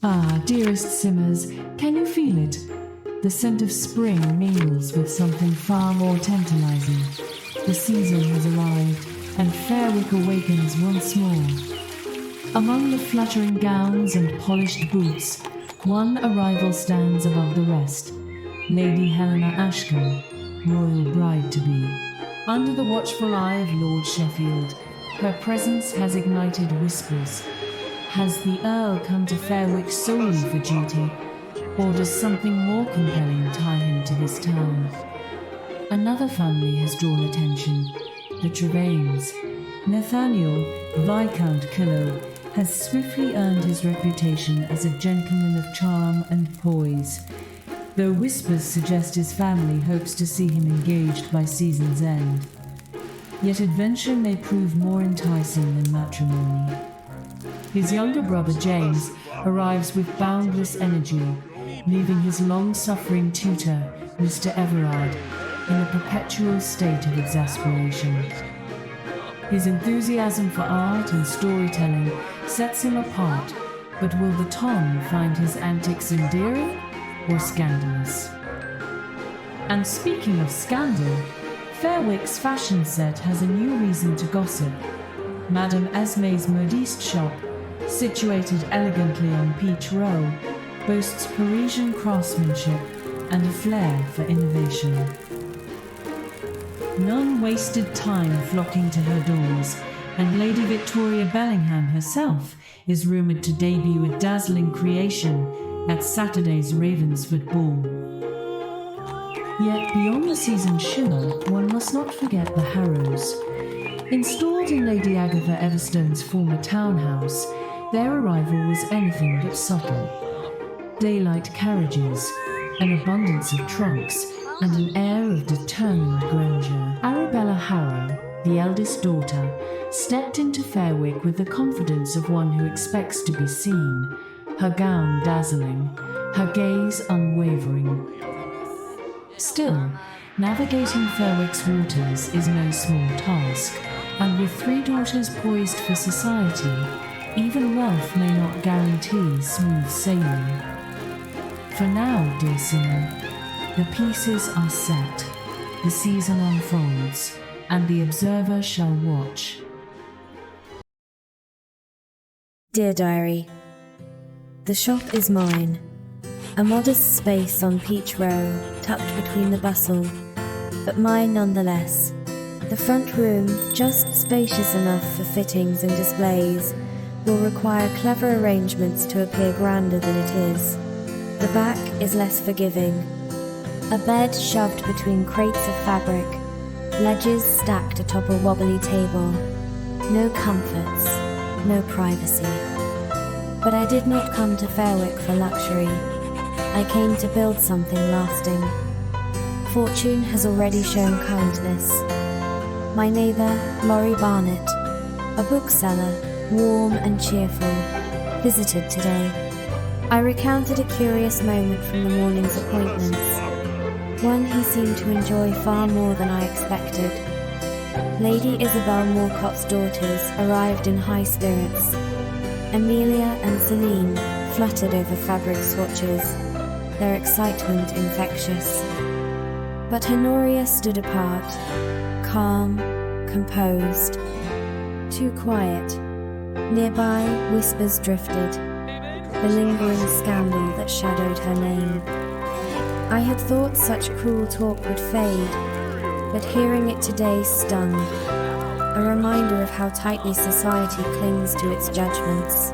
Ah, dearest Simmers, can you feel it? The scent of spring mingles with something far more tantalizing. The season has arrived, and Fairwicke awakens once more. Among the fluttering gowns and polished boots, one arrival stands above the rest. Lady Helena Ashcombe, royal bride-to-be. Under the watchful eye of Lord Sheffield, her presence has ignited whispers. Has the Earl come to Fairwicke solely for duty, or does something more compelling tie him to this town? Another family has drawn attention, the Trevains. Nathaniel, Viscount Killow, has swiftly earned his reputation as a gentleman of charm and poise, though whispers suggest his family hopes to see him engaged by season's end. Yet adventure may prove more enticing than matrimony. His younger brother James arrives with boundless energy, leaving his long-suffering tutor, Mr. Everard, in a perpetual state of exasperation. His enthusiasm for art and storytelling sets him apart, but will the Tom find his antics endearing or scandalous? And speaking of scandal, Fairwicke's fashion set has a new reason to gossip. Madame Esme's modiste shop, situated elegantly on Peach Row, boasts Parisian craftsmanship and a flair for innovation. None wasted time flocking to her doors, and Lady Victoria Bellingham herself is rumoured to debut a dazzling creation at Saturday's Ravensford Ball. Yet beyond the season's shimmer, one must not forget the Harrows. Installed in Lady Agatha Everstone's former townhouse, their arrival was anything but subtle. Daylight carriages, an abundance of trunks, and an air of determined grandeur. Arabella Harrow, the eldest daughter, stepped into Fairwicke with the confidence of one who expects to be seen, her gown dazzling, her gaze unwavering. Still, navigating Fairwicke's waters is no small task, and with three daughters poised for society, even wealth may not guarantee smooth sailing. For now, dear sinner, the pieces are set, the season unfolds, and the observer shall watch. Dear Diary, the shop is mine, a modest space on Peach Row, tucked between the bustle, but mine nonetheless. The front room, just spacious enough for fittings and displays, will require clever arrangements to appear grander than it is. The back is less forgiving. A bed shoved between crates of fabric, ledges stacked atop a wobbly table. No comforts, no privacy. But I did not come to Fairwicke for luxury. I came to build something lasting. Fortune has already shown kindness. My neighbour, Laurie Barnett, a bookseller, warm and cheerful, visited today. I recounted a curious moment from the morning's appointments, one he seemed to enjoy far more than I expected. Lady Isabel Morcott's daughters arrived in high spirits. Amelia and Celine fluttered over fabric swatches, their excitement infectious. But Honoria stood apart, calm, composed, too quiet. Nearby, whispers drifted, the lingering scandal that shadowed her name. I had thought such cruel talk would fade, but hearing it today stung, a reminder of how tightly society clings to its judgments.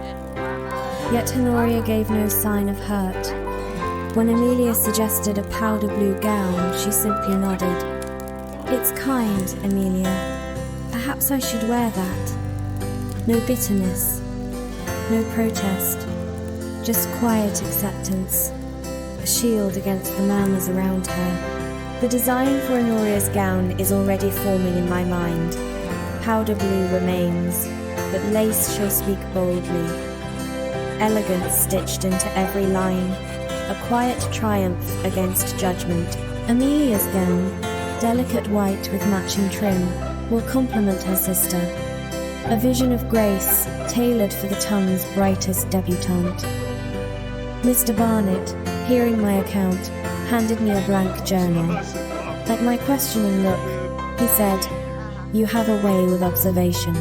Yet Honoria gave no sign of hurt. When Amelia suggested a powder blue gown, she simply nodded. "It's kind, Amelia. Perhaps I should wear that." No bitterness, no protest, just quiet acceptance, a shield against the murmurs around her. The design for Honoria's gown is already forming in my mind. Powder blue remains, but lace shall speak boldly. Elegance stitched into every line, a quiet triumph against judgment. Amelia's gown, delicate white with matching trim, will complement her sister. A vision of grace, tailored for the tongue's brightest debutante. Mr. Barnett, hearing my account, handed me a blank journal. At my questioning look, he said, "You have a way with observation.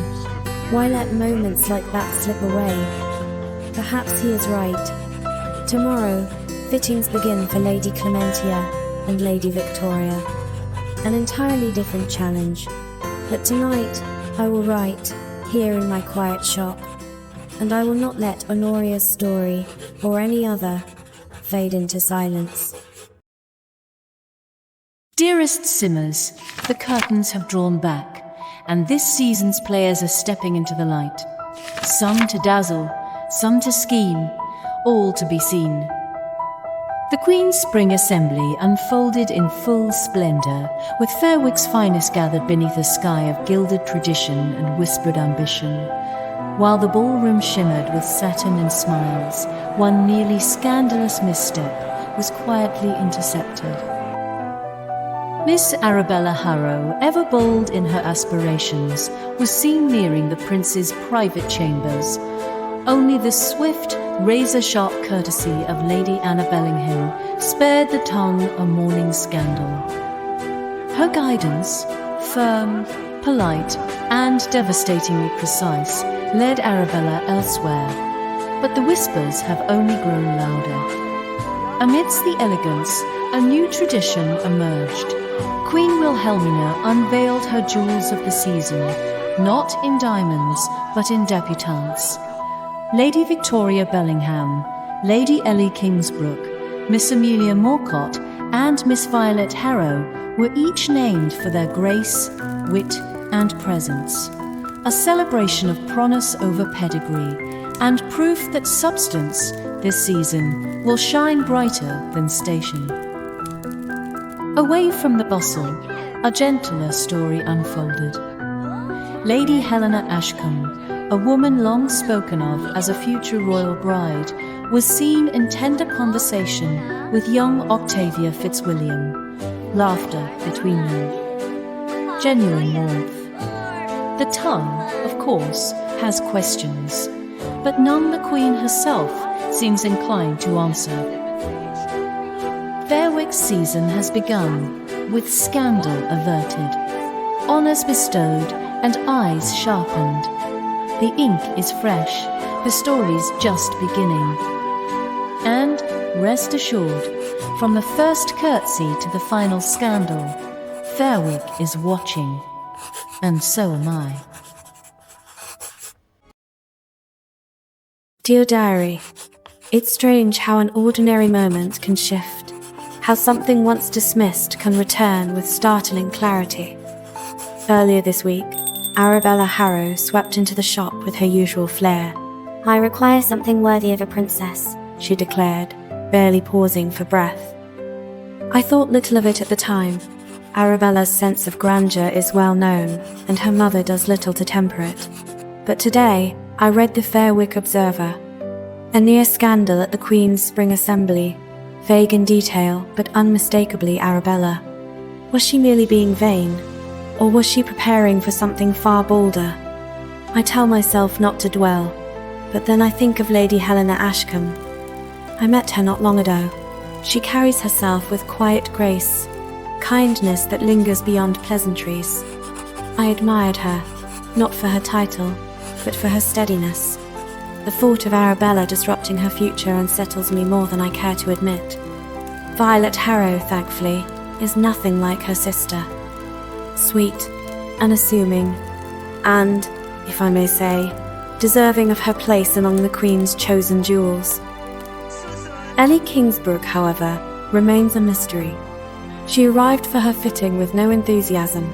Why let moments like that slip away?" Perhaps he is right. Tomorrow, fittings begin for Lady Clementia and Lady Victoria. An entirely different challenge. But tonight, I will write, here in my quiet shop, and I will not let Honoria's story, or any other, fade into silence. Dearest Simmers, the curtains have drawn back, and this season's players are stepping into the light. Some to dazzle, some to scheme, all to be seen. The Queen's Spring Assembly unfolded in full splendour, with Fairwicke's finest gathered beneath a sky of gilded tradition and whispered ambition. While the ballroom shimmered with satin and smiles, one nearly scandalous misstep was quietly intercepted. Miss Arabella Harrow, ever bold in her aspirations, was seen nearing the prince's private chambers. Only the swift, razor-sharp courtesy of Lady Anna Bellingham spared the tongue a morning scandal. Her guidance, firm, polite, and devastatingly precise, led Arabella elsewhere, but the whispers have only grown louder. Amidst the elegance, a new tradition emerged. Queen Wilhelmina unveiled her jewels of the season, not in diamonds, but in debutantes. Lady Victoria Bellingham, Lady Ellie Kingsbrook, Miss Amelia Morcott, and Miss Violet Harrow were each named for their grace, wit, and presence. A celebration of promise over pedigree, and proof that substance, this season, will shine brighter than station. Away from the bustle, a gentler story unfolded. Lady Helena Ashcombe, a woman long spoken of as a future royal bride, was seen in tender conversation with young Octavia Fitzwilliam, laughter between them. Genuine warmth. The tongue, of course, has questions, but none the Queen herself seems inclined to answer. Fairwicke's season has begun, with scandal averted, honours bestowed, and eyes sharpened. The ink is fresh, the story's just beginning. And, rest assured, from the first curtsy to the final scandal, Fairwicke is watching, and so am I. Dear Diary, it's strange how an ordinary moment can shift, how something once dismissed can return with startling clarity. Earlier this week, Arabella Harrow swept into the shop with her usual flair. "I require something worthy of a princess," she declared, barely pausing for breath. I thought little of it at the time. Arabella's sense of grandeur is well known, and her mother does little to temper it. But today, I read the Fairwicke Observer. A near scandal at the Queen's Spring Assembly, vague in detail, but unmistakably Arabella. Was she merely being vain? Or was she preparing for something far bolder? I tell myself not to dwell, but then I think of Lady Helena Ashcombe. I met her not long ago. She carries herself with quiet grace, kindness that lingers beyond pleasantries. I admired her, not for her title, but for her steadiness. The thought of Arabella disrupting her future unsettles me more than I care to admit. Violet Harrow, thankfully, is nothing like her sister. Sweet, unassuming, and, if I may say, deserving of her place among the Queen's chosen jewels. Ellie Kingsbrook, however, remains a mystery. She arrived for her fitting with no enthusiasm.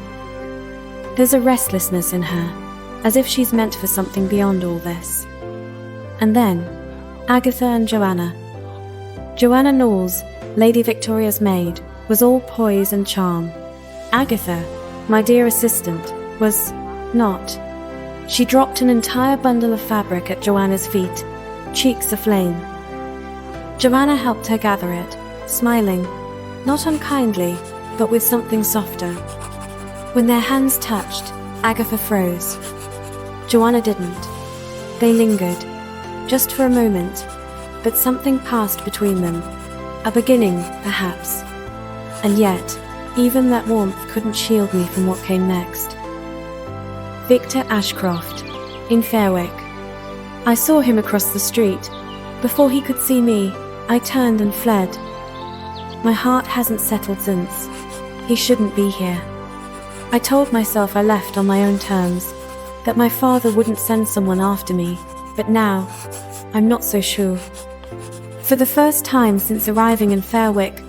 There's a restlessness in her, as if she's meant for something beyond all this. And then, Agatha and Joanna. Joanna Knowles, Lady Victoria's maid, was all poise and charm. Agatha, my dear assistant, was not. She dropped an entire bundle of fabric at Joanna's feet, cheeks aflame. Joanna helped her gather it, smiling, not unkindly, but with something softer. When their hands touched, Agatha froze. Joanna didn't. They lingered, just for a moment, but something passed between them. A beginning, perhaps. And yet, even that warmth couldn't shield me from what came next. Victor Ashcroft, in Fairwicke. I saw him across the street. Before he could see me, I turned and fled. My heart hasn't settled since. He shouldn't be here. I told myself I left on my own terms, that my father wouldn't send someone after me, but now, I'm not so sure. For the first time since arriving in Fairwicke,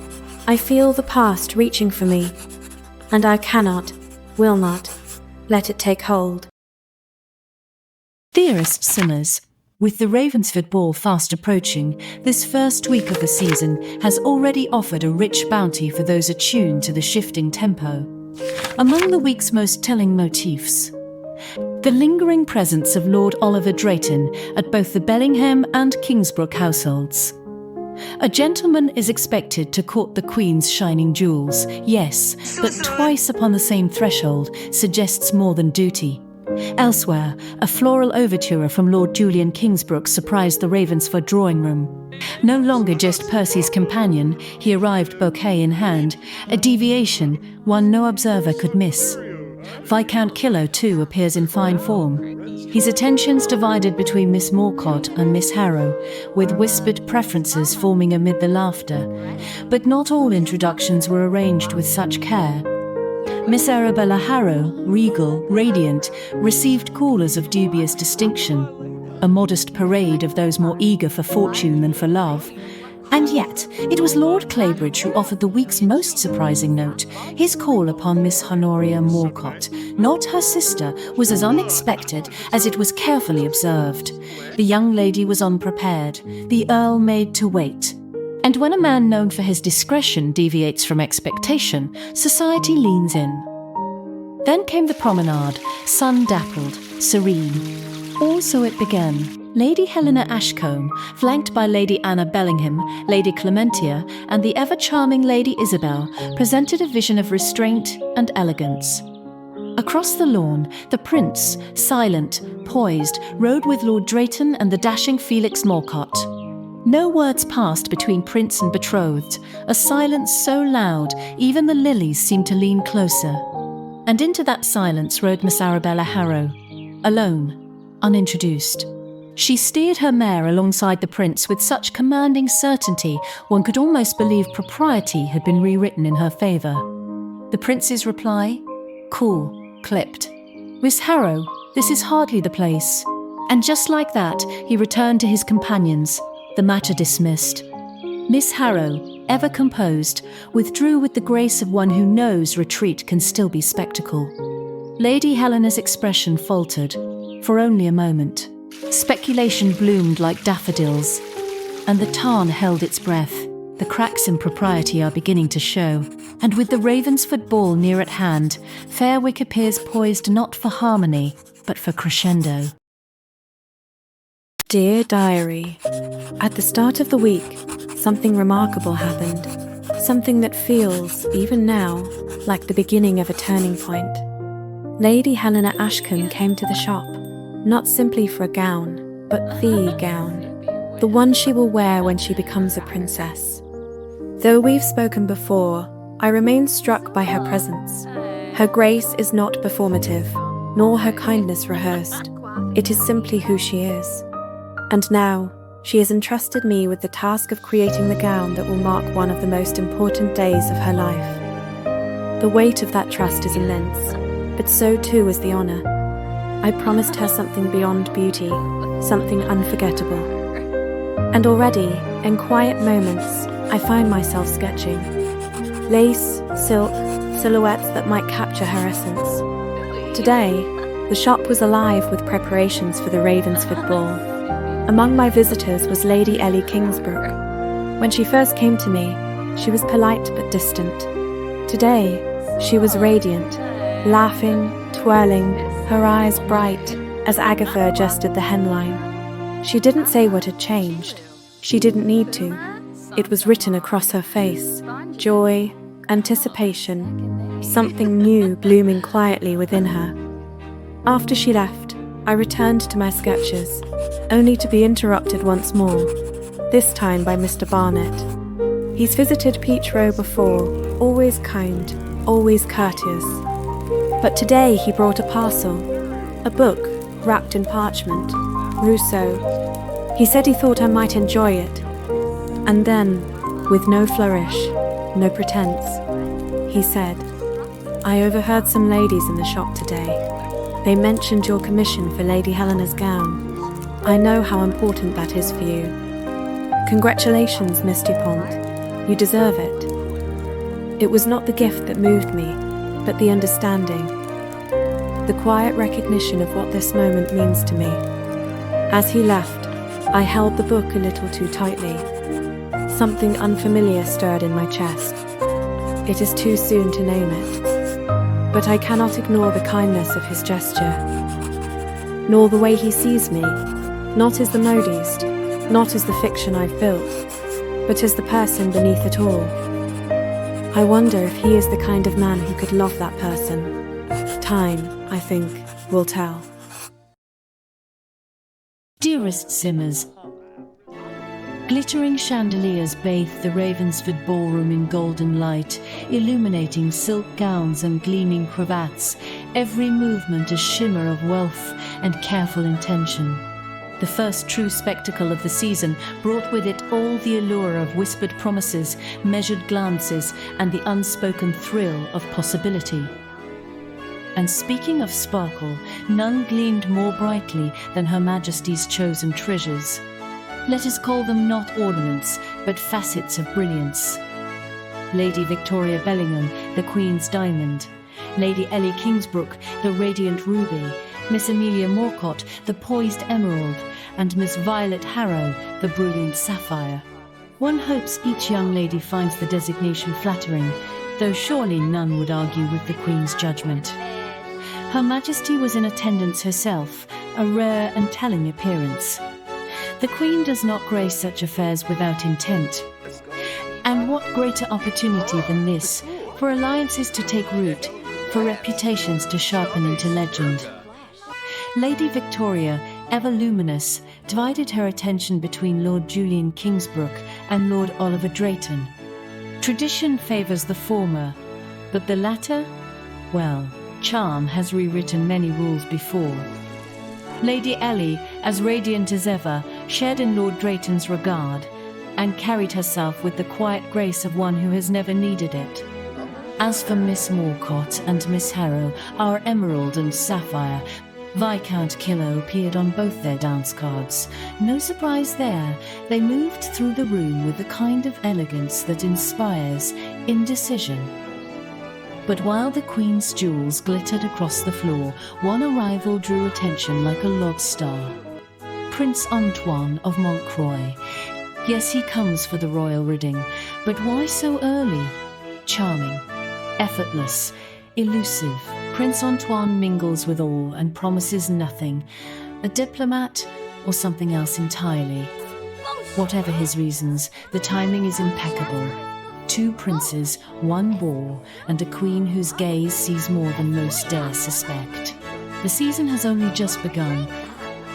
I feel the past reaching for me, and I cannot, will not, let it take hold. Dearest Simmers, with the Ravensford ball fast approaching, this first week of the season has already offered a rich bounty for those attuned to the shifting tempo. Among the week's most telling motifs, the lingering presence of Lord Oliver Drayton at both the Bellingham and Kingsbrook households. A gentleman is expected to court the Queen's shining jewels, yes, but twice upon the same threshold suggests more than duty. Elsewhere, a floral overture from Lord Julian Kingsbrook surprised the Ravensford drawing room. No longer just Percy's companion, he arrived bouquet in hand, a deviation one no observer could miss. Viscount Killow, too, appears in fine form. His attentions divided between Miss Morcott and Miss Harrow, with whispered preferences forming amid the laughter. But not all introductions were arranged with such care. Miss Arabella Harrow, regal, radiant, received callers of dubious distinction, a modest parade of those more eager for fortune than for love. And yet, it was Lord Claybridge who offered the week's most surprising note. His call upon Miss Honoria Morcott, not her sister, was as unexpected as it was carefully observed. The young lady was unprepared, the Earl made to wait. And when a man known for his discretion deviates from expectation, society leans in. Then came the promenade, sun-dappled, serene. All so it began. Lady Helena Ashcombe, flanked by Lady Anna Bellingham, Lady Clementia, and the ever-charming Lady Isabel, presented a vision of restraint and elegance. Across the lawn, the Prince, silent, poised, rode with Lord Drayton and the dashing Felix Morcott. No words passed between Prince and betrothed, a silence so loud even the lilies seemed to lean closer. And into that silence rode Miss Arabella Harrow, alone, unintroduced. She steered her mare alongside the Prince with such commanding certainty one could almost believe propriety had been rewritten in her favour. The Prince's reply? Cool, clipped. Miss Harrow, this is hardly the place. And just like that, he returned to his companions, the matter dismissed. Miss Harrow, ever composed, withdrew with the grace of one who knows retreat can still be spectacle. Lady Helena's expression faltered, for only a moment. Speculation bloomed like daffodils, and the tarn held its breath. The cracks in propriety are beginning to show, and with the Ravensford ball near at hand, Fairwicke appears poised not for harmony, but for crescendo. Dear Diary, at the start of the week, something remarkable happened. Something that feels, even now, like the beginning of a turning point. Lady Helena Ashcombe came to the shop, not simply for a gown, but the gown. The one she will wear when she becomes a princess. Though we've spoken before, I remain struck by her presence. Her grace is not performative, nor her kindness rehearsed. It is simply who she is. And now, she has entrusted me with the task of creating the gown that will mark one of the most important days of her life. The weight of that trust is immense, but so too is the honour. I promised her something beyond beauty, something unforgettable. And already, in quiet moments, I find myself sketching. Lace, silk, silhouettes that might capture her essence. Today, the shop was alive with preparations for the Ravensford ball. Among my visitors was Lady Ellie Kingsbrook. When she first came to me, she was polite but distant. Today, she was radiant, laughing, twirling, her eyes bright, as Agatha adjusted the hemline. She didn't say what had changed. She didn't need to. It was written across her face. Joy, anticipation, something new blooming quietly within her. After she left, I returned to my sketches, only to be interrupted once more. this time by Mr. Barnett. He's visited Peach Row before, always kind, always courteous. But today he brought a parcel, a book wrapped in parchment, Rousseau. He said he thought I might enjoy it. And then, with no flourish, no pretense, he said, "I overheard some ladies in the shop today. They mentioned your commission for Lady Helena's gown. I know how important that is for you. Congratulations, Miss Dupont. You deserve it." It was not the gift that moved me, but the understanding. The quiet recognition of what this moment means to me. As he left, I held the book a little too tightly. Something unfamiliar stirred in my chest. It is too soon to name it. But I cannot ignore the kindness of his gesture, nor the way he sees me, not as the modiste, not as the fiction I've built, but as the person beneath it all. I wonder if he is the kind of man who could love that person. Time, I think, will tell. Dearest Simmers, glittering chandeliers bathe the Ravensford ballroom in golden light, illuminating silk gowns and gleaming cravats, every movement a shimmer of wealth and careful intention. The first true spectacle of the season brought with it all the allure of whispered promises, measured glances, and the unspoken thrill of possibility. And speaking of sparkle, none gleamed more brightly than Her Majesty's chosen treasures. Let us call them not ornaments, but facets of brilliance. Lady Victoria Bellingham, the Queen's diamond. Lady Ellie Kingsbrook, the radiant ruby. Miss Amelia Morcott, the poised emerald. And Miss Violet Harrow, the brilliant sapphire. One hopes each young lady finds the designation flattering, though surely none would argue with the Queen's judgment. Her Majesty was in attendance herself, a rare and telling appearance. The Queen does not grace such affairs without intent. And what greater opportunity than this, for alliances to take root, for reputations to sharpen into legend. Lady Victoria, ever luminous, divided her attention between Lord Julian Kingsbrook and Lord Oliver Drayton. Tradition favours the former, but the latter, well, charm has rewritten many rules before. Lady Ellie, as radiant as ever, shared in Lord Drayton's regard, and carried herself with the quiet grace of one who has never needed it. As for Miss Morcott and Miss Harrow, our emerald and sapphire, Viscount Killow appeared on both their dance cards. No surprise there, they moved through the room with the kind of elegance that inspires indecision. But while the Queen's jewels glittered across the floor, one arrival drew attention like a lodestar. Prince Antoine of Montcroy. Yes, he comes for the royal ridding, but why so early? Charming, effortless, elusive, Prince Antoine mingles with all and promises nothing. A diplomat or something else entirely. Whatever his reasons, the timing is impeccable. 2 princes, 1 ball, and a queen whose gaze sees more than most dare suspect. The season has only just begun,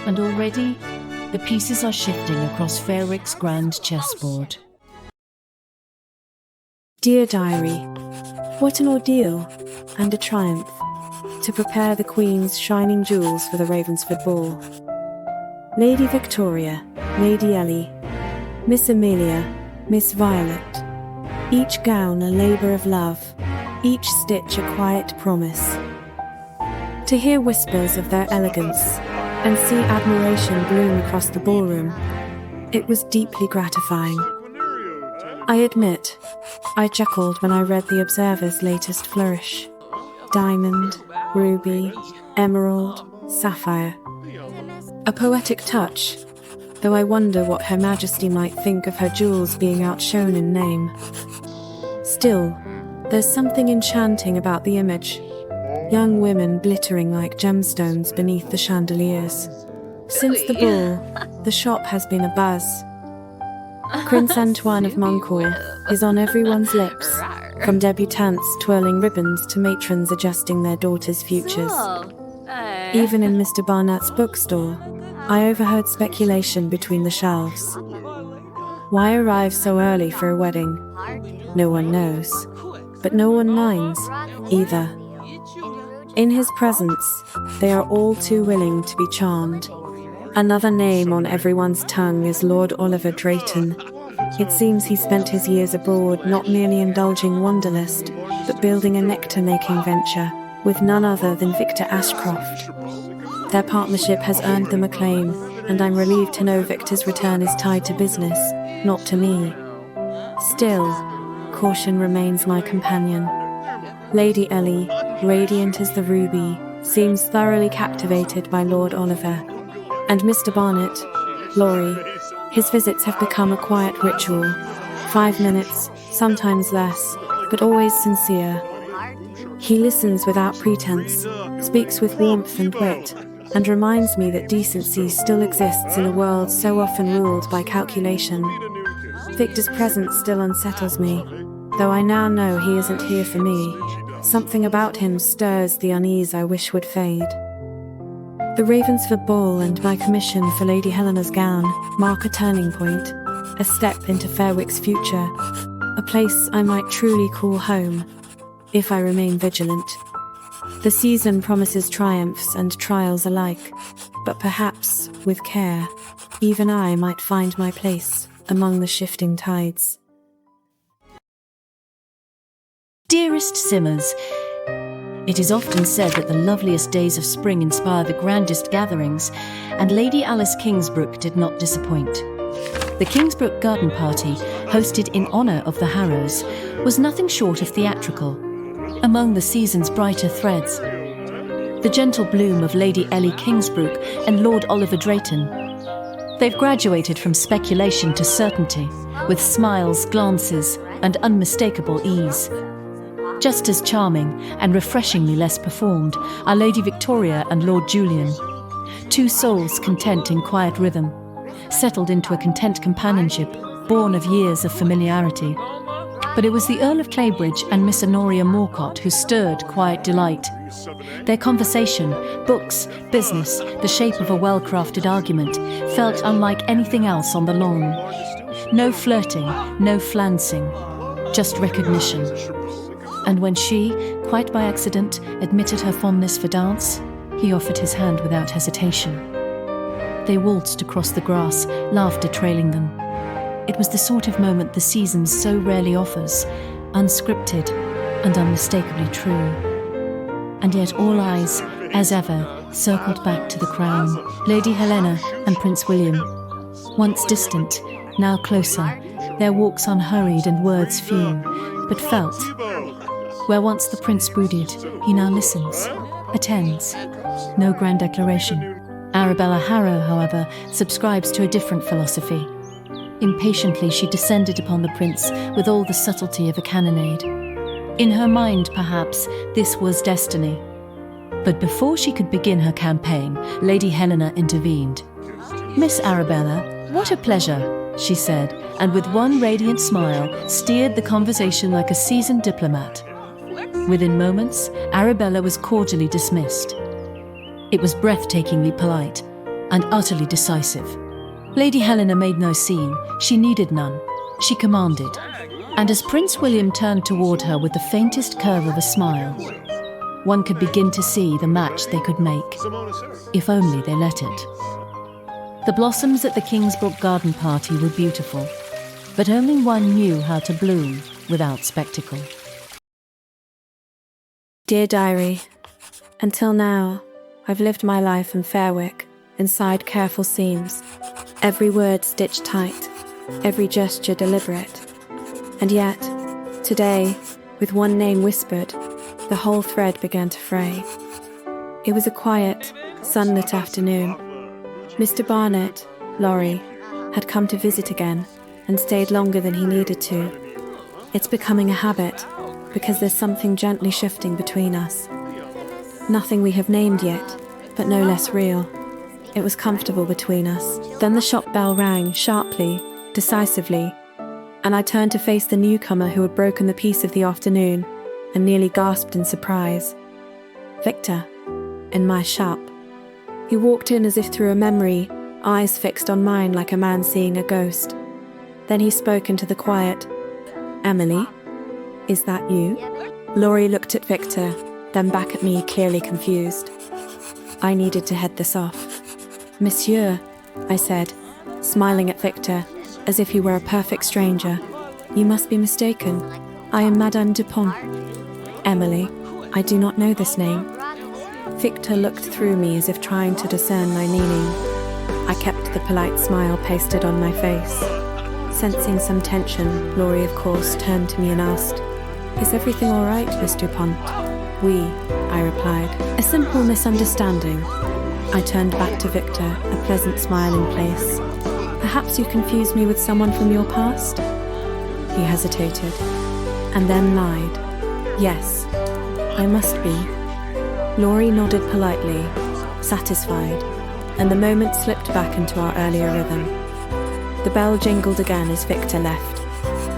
and already the pieces are shifting across Fairwicke's grand chessboard. Dear Diary, what an ordeal and a triumph to prepare the Queen's shining jewels for the Ravensford ball. Lady Victoria, Lady Ellie, Miss Amelia, Miss Violet, each gown a labour of love, each stitch a quiet promise. To hear whispers of their elegance and see admiration bloom across the ballroom, it was deeply gratifying. I admit, I chuckled when I read the Observer's latest flourish. Diamond, ruby, emerald, sapphire. A poetic touch, though I wonder what Her Majesty might think of her jewels being outshone in name. Still, there's something enchanting about the image. Young women glittering like gemstones beneath the chandeliers. Since the ball, the shop has been abuzz. Prince Antoine of Montcroy is on everyone's lips, from debutantes twirling ribbons to matrons adjusting their daughters' futures. Even in Mr. Barnett's bookstore, I overheard speculation between the shelves. Why arrive so early for a wedding? No one knows. But no one minds, either. In his presence, they are all too willing to be charmed. Another name on everyone's tongue is Lord Oliver Drayton. It seems he spent his years abroad not merely indulging wanderlust, but building a nectar-making venture with none other than Victor Ashcroft. Their partnership has earned them acclaim, and I'm relieved to know Victor's return is tied to business, not to me. Still, caution remains my companion. Lady Ellie, radiant as the ruby, seems thoroughly captivated by Lord Oliver. And Mr. Barnett, Laurie, his visits have become a quiet ritual. 5 minutes, sometimes less, but always sincere. He listens without pretense, speaks with warmth and wit, and reminds me that decency still exists in a world so often ruled by calculation. Victor's presence still unsettles me, though I now know he isn't here for me. Something about him stirs the unease I wish would fade. The Ravensford ball and my commission for Lady Helena's gown mark a turning point, a step into Fairwicke's future, a place I might truly call home, if I remain vigilant. The season promises triumphs and trials alike, but perhaps, with care, even I might find my place among the shifting tides. Dearest Simmers, it is often said that the loveliest days of spring inspire the grandest gatherings, and Lady Alice Kingsbrook did not disappoint. The Kingsbrook garden party, hosted in honour of the Harrows, was nothing short of theatrical. Among the season's brighter threads, the gentle bloom of Lady Ellie Kingsbrook and Lord Oliver Drayton. They've graduated from speculation to certainty, with smiles, glances, and unmistakable ease. Just as charming and refreshingly less performed are Lady Victoria and Lord Julian, two souls content in quiet rhythm, settled into a content companionship born of years of familiarity. But it was the Earl of Claybridge and Miss Honoria Morcott who stirred quiet delight. Their conversation, books, business, the shape of a well-crafted argument, felt unlike anything else on the lawn. No flirting, no flancing, just recognition. And when she, quite by accident, admitted her fondness for dance, he offered his hand without hesitation. They waltzed across the grass, laughter trailing them. It was the sort of moment the season so rarely offers, unscripted and unmistakably true. And yet all eyes, as ever, circled back to the crown, Lady Helena and Prince William. Once distant, now closer, their walks unhurried and words few, but felt. Where once the prince brooded, he now listens, attends. No grand declaration. Arabella Harrow, however, subscribes to a different philosophy. Impatiently she descended upon the prince with all the subtlety of a cannonade. In her mind, perhaps, this was destiny. But before she could begin her campaign, Lady Helena intervened. "Miss Arabella, what a pleasure," she said, and with one radiant smile steered the conversation like a seasoned diplomat. Within moments, Arabella was cordially dismissed. It was breathtakingly polite and utterly decisive. Lady Helena made no scene, she needed none, she commanded. And as Prince William turned toward her with the faintest curve of a smile, one could begin to see the match they could make, if only they let it. The blossoms at the Kingsbrook garden party were beautiful, but only one knew how to bloom without spectacle. Dear Diary, until now, I've lived my life in Fairwicke, inside careful seams, every word stitched tight, every gesture deliberate. And yet, today, with one name whispered, the whole thread began to fray. It was a quiet, sunlit afternoon. Mr. Barnett, Laurie, had come to visit again and stayed longer than he needed to. It's becoming a habit, because there's something gently shifting between us. Nothing we have named yet, but no less real. It was comfortable between us. Then the shop bell rang sharply, decisively, and I turned to face the newcomer who had broken the peace of the afternoon and nearly gasped in surprise. Victor, in my shop. He walked in as if through a memory, eyes fixed on mine like a man seeing a ghost. Then he spoke into the quiet. "Emily, is that you?" Laurie looked at Victor, then back at me, clearly confused. I needed to head this off. "Monsieur," I said, smiling at Victor, as if he were a perfect stranger. "You must be mistaken. I am Madame Dupont." "Emily, I do not know this name." Victor looked through me as if trying to discern my meaning. I kept the polite smile pasted on my face. Sensing some tension, Laurie, of course, turned to me and asked, "Is everything all right, Miss Dupont?" "Oui," I replied. "A simple misunderstanding." I turned back to Victor, a pleasant smile in place. "Perhaps you confused me with someone from your past?" He hesitated, and then lied. "Yes, I must be." Laurie nodded politely, satisfied, and the moment slipped back into our earlier rhythm. The bell jingled again as Victor left.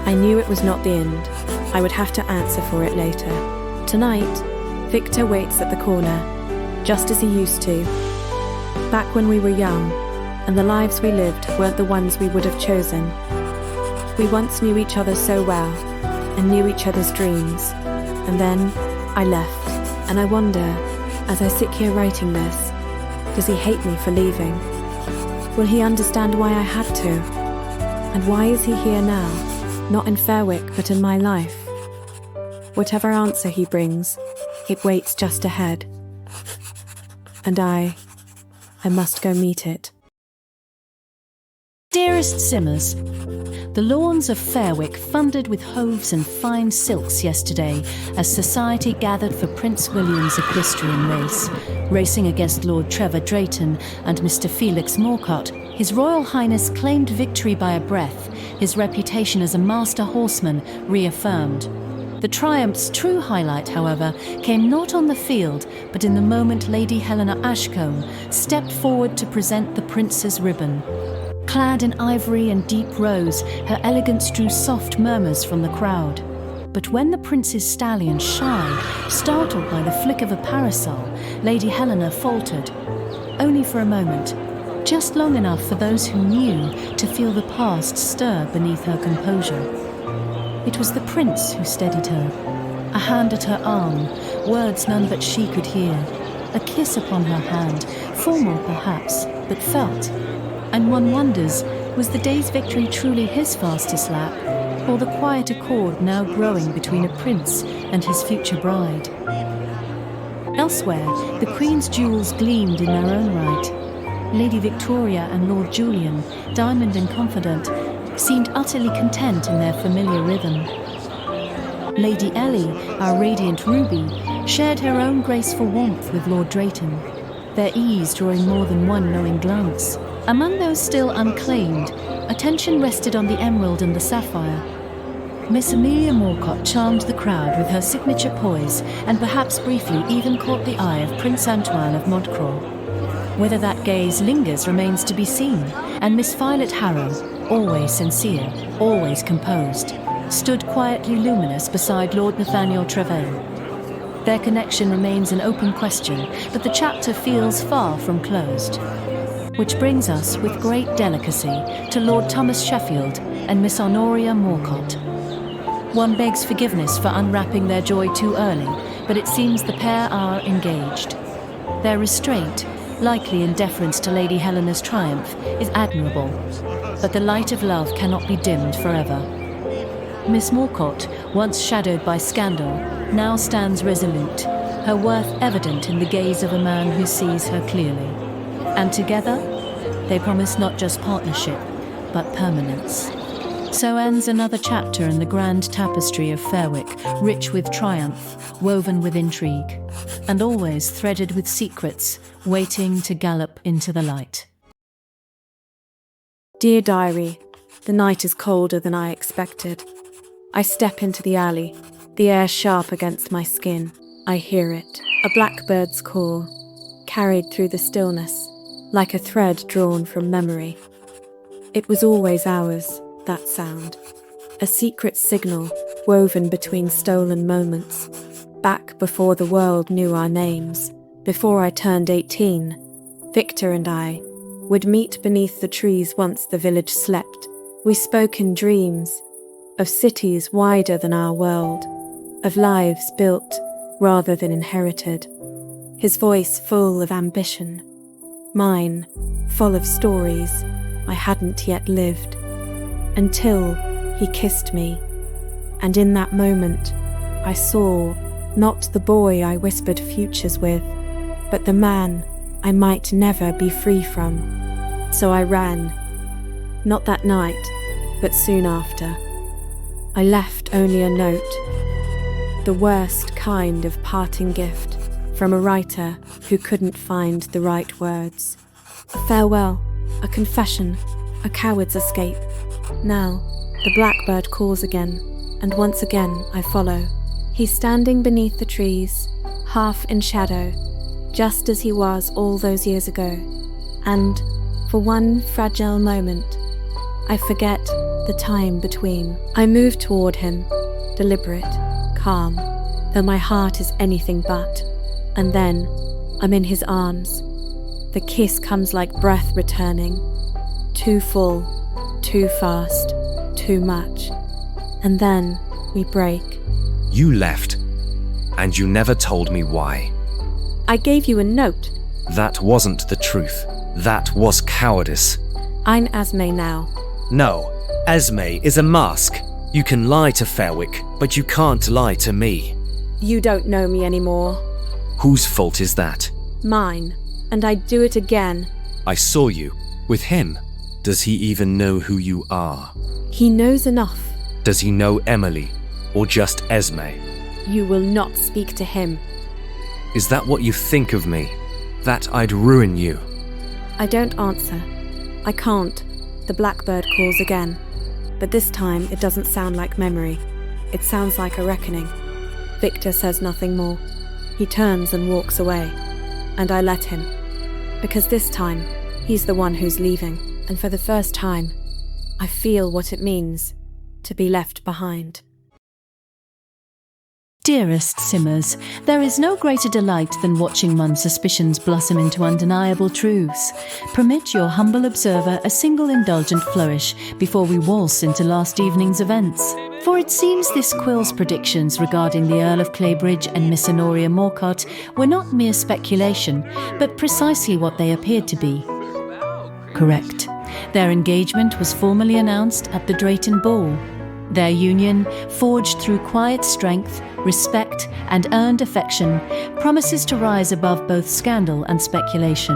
I knew it was not the end. I would have to answer for it later. Tonight, Victor waits at the corner, just as he used to. Back when we were young, and the lives we lived weren't the ones we would have chosen. We once knew each other so well, and knew each other's dreams. And then, I left, and I wonder, as I sit here writing this, does he hate me for leaving? Will he understand why I had to? And why is he here now, not in Fairwicke, but in my life? Whatever answer he brings, it waits just ahead. And I must go meet it. Dearest Simmers, the lawns of Fairwicke thundered with hooves and fine silks yesterday as society gathered for Prince William's equestrian race. Racing against Lord Trevor Drayton and Mr. Felix Morcott, His Royal Highness claimed victory by a breath, his reputation as a master horseman reaffirmed. The triumph's true highlight, however, came not on the field, but in the moment Lady Helena Ashcombe stepped forward to present the Prince's ribbon. Clad in ivory and deep rose, her elegance drew soft murmurs from the crowd. But when the Prince's stallion shied, startled by the flick of a parasol, Lady Helena faltered. Only for a moment, just long enough for those who knew to feel the past stir beneath her composure. It was the Prince who steadied her, a hand at her arm, words none but she could hear, a kiss upon her hand, formal perhaps, but felt. And one wonders, was the day's victory truly his fastest lap, or the quiet accord now growing between a prince and his future bride? Elsewhere, the Queen's jewels gleamed in their own right. Lady Victoria and Lord Julian, diamond and confident, seemed utterly content in their familiar rhythm. Lady Ellie, our radiant ruby, shared her own graceful warmth with Lord Drayton, their ease drawing more than one knowing glance. Among those still unclaimed, attention rested on the emerald and the sapphire. Miss Amelia Morcott charmed the crowd with her signature poise and perhaps briefly even caught the eye of Prince Antoine of Montcroix. Whether that gaze lingers remains to be seen, and Miss Violet Harrow, always sincere, always composed, stood quietly luminous beside Lord Nathaniel Trevane. Their connection remains an open question, but the chapter feels far from closed. Which brings us, with great delicacy, to Lord Thomas Sheffield and Miss Honoria Morcott. One begs forgiveness for unwrapping their joy too early, but it seems the pair are engaged. Their restraint, likely in deference to Lady Helena's triumph, is admirable, but the light of love cannot be dimmed forever. Miss Morcott, once shadowed by scandal, now stands resolute, her worth evident in the gaze of a man who sees her clearly. And together, they promise not just partnership, but permanence. So ends another chapter in the grand tapestry of Fairwicke, rich with triumph, woven with intrigue, and always threaded with secrets, waiting to gallop into the light. Dear Diary, the night is colder than I expected. I step into the alley, the air sharp against my skin. I hear it, a blackbird's call, carried through the stillness, like a thread drawn from memory. It was always ours, that sound, a secret signal woven between stolen moments, back before the world knew our names, before I turned 18. Victor and I would meet beneath the trees once the village slept, We spoke in dreams, of cities wider than our world, of lives built rather than inherited. His voice full of ambition, mine full of stories I hadn't yet lived, until he kissed me, and in that moment I saw not the boy I whispered futures with, but the man I might never be free from. So I ran, not that night, but soon after. I left only a note, the worst kind of parting gift from a writer who couldn't find the right words. A farewell, a confession, a coward's escape. Now, the blackbird calls again, and once again I follow. He's standing beneath the trees, half in shadow, just as he was all those years ago. And, for one fragile moment, I forget the time between. I move toward him, deliberate, calm, though my heart is anything but. And then, I'm in his arms. The kiss comes like breath returning. Too full, too fast, too much. And then, we break. You left, and you never told me why. I gave you a note. That wasn't the truth. That was cowardice. I'm Esme now. No, Esme is a mask. You can lie to Fairwicke, but you can't lie to me. You don't know me anymore. Whose fault is that? Mine. And I'd do it again. I saw you. With him. Does he even know who you are? He knows enough. Does he know Emily? Or just Esme? You will not speak to him. Is that what you think of me? That I'd ruin you? I don't answer. I can't. The blackbird calls again. But this time it doesn't sound like memory. It sounds like a reckoning. Victor says nothing more. He turns and walks away. And I let him. Because this time, he's the one who's leaving. And for the first time, I feel what it means to be left behind. Dearest Simmers, there is no greater delight than watching one's suspicions blossom into undeniable truths. Permit your humble observer a single indulgent flourish before we waltz into last evening's events. For it seems this Quill's predictions regarding the Earl of Claybridge and Miss Honoria Morcott were not mere speculation, but precisely what they appeared to be. Correct. Their engagement was formally announced at the Drayton Ball. Their union, forged through quiet strength, respect, and earned affection, promises to rise above both scandal and speculation.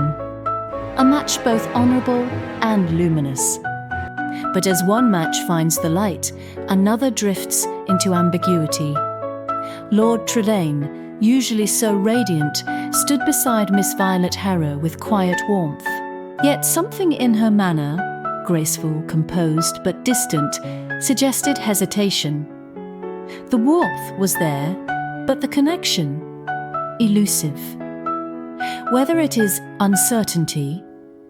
A match both honourable and luminous. But as one match finds the light, another drifts into ambiguity. Lord Trelane, usually so radiant, stood beside Miss Violet Harrow with quiet warmth. Yet something in her manner, graceful, composed, but distant, suggested hesitation. The warmth was there, but the connection, elusive. Whether it is uncertainty,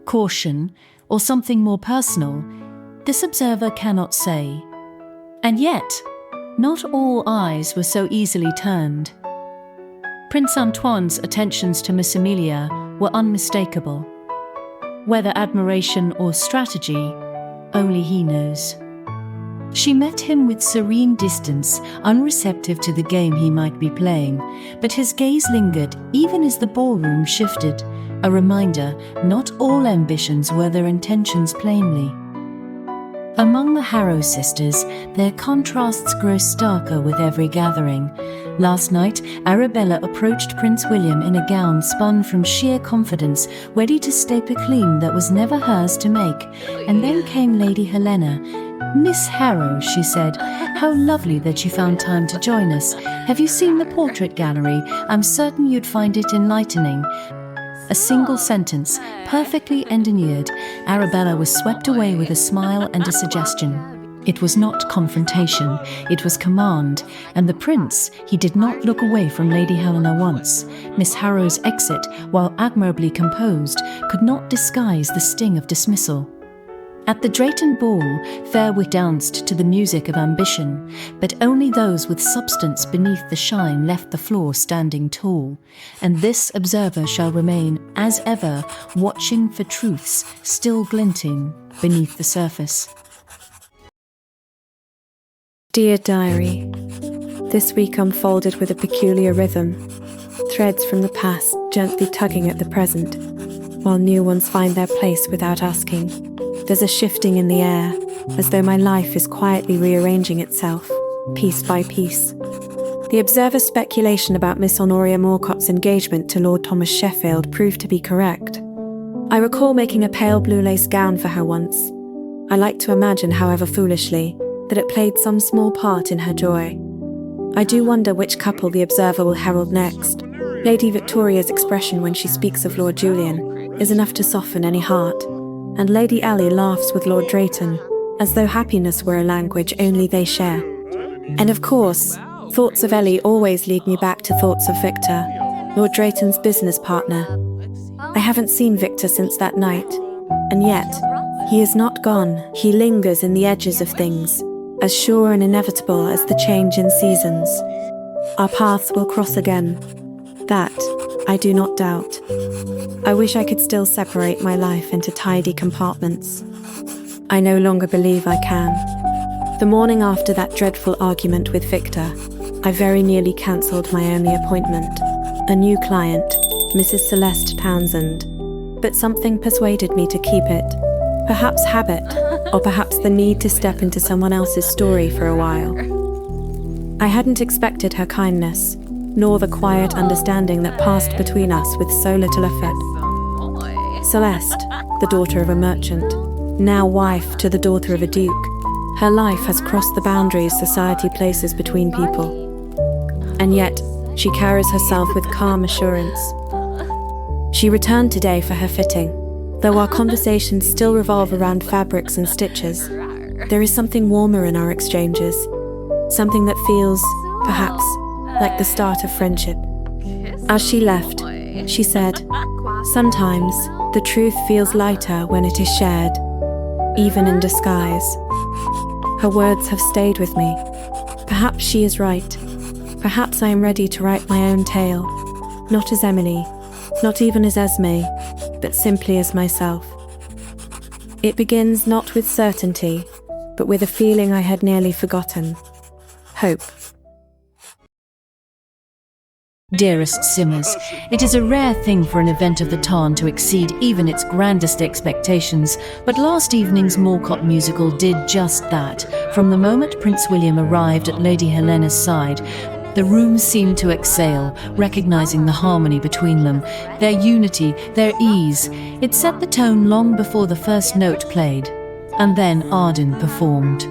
caution, or something more personal, this observer cannot say. And yet, not all eyes were so easily turned. Prince Antoine's attentions to Miss Amelia were unmistakable. Whether admiration or strategy, only he knows. She met him with serene distance, unreceptive to the game he might be playing, but his gaze lingered even as the ballroom shifted, a reminder not all ambitions were their intentions plainly. Among the Harrow sisters, their contrasts grow starker with every gathering. Last night, Arabella approached Prince William in a gown spun from sheer confidence, ready to stake a claim that was never hers to make. And then came Lady Helena. "Miss Harrow," she said, "how lovely that you found time to join us. Have you seen the portrait gallery? I'm certain you'd find it enlightening." A single sentence, perfectly engineered, Arabella was swept away with a smile and a suggestion. It was not confrontation, it was command, and the prince, he did not look away from Lady Helena once. Miss Harrow's exit, while admirably composed, could not disguise the sting of dismissal. At the Drayton Ball, Fairwicke danced to the music of ambition, but only those with substance beneath the shine left the floor standing tall, and this observer shall remain, as ever, watching for truths still glinting beneath the surface. Dear Diary, this week unfolded with a peculiar rhythm, threads from the past gently tugging at the present, while new ones find their place without asking. There's a shifting in the air, as though my life is quietly rearranging itself, piece by piece. The observer's speculation about Miss Honoria Morcott's engagement to Lord Thomas Sheffield proved to be correct. I recall making a pale blue lace gown for her once. I like to imagine, however foolishly, that it played some small part in her joy. I do wonder which couple the observer will herald next. Lady Victoria's expression when she speaks of Lord Julian is enough to soften any heart, and Lady Ellie laughs with Lord Drayton, as though happiness were a language only they share. And of course, thoughts of Ellie always lead me back to thoughts of Victor, Lord Drayton's business partner. I haven't seen Victor since that night, and yet, he is not gone. He lingers in the edges of things, as sure and inevitable as the change in seasons. Our paths will cross again. That, I do not doubt. I wish I could still separate my life into tidy compartments. I no longer believe I can. The morning after that dreadful argument with Victor, I very nearly cancelled my only appointment. A new client, Mrs. Celeste Townsend. But something persuaded me to keep it. Perhaps habit, or perhaps the need to step into someone else's story for a while. I hadn't expected her kindness, nor the quiet understanding that passed between us with so little effort. Celeste, the daughter of a merchant, now wife to the daughter of a duke, her life has crossed the boundaries society places between people. And yet, she carries herself with calm assurance. She returned today for her fitting. Though our conversations still revolve around fabrics and stitches, there is something warmer in our exchanges, something that feels, perhaps, like the start of friendship. As she left, she said, "Sometimes the truth feels lighter when it is shared, even in disguise." Her words have stayed with me. Perhaps she is right. Perhaps I am ready to write my own tale, not as Emily, not even as Esme, but simply as myself. It begins not with certainty, but with a feeling I had nearly forgotten. Hope. Dearest Simmers, it is a rare thing for an event of the Tarn to exceed even its grandest expectations, but last evening's Morcott musical did just that. From the moment Prince William arrived at Lady Helena's side, the room seemed to exhale, recognizing the harmony between them, their unity, their ease. It set the tone long before the first note played. And then Arden performed.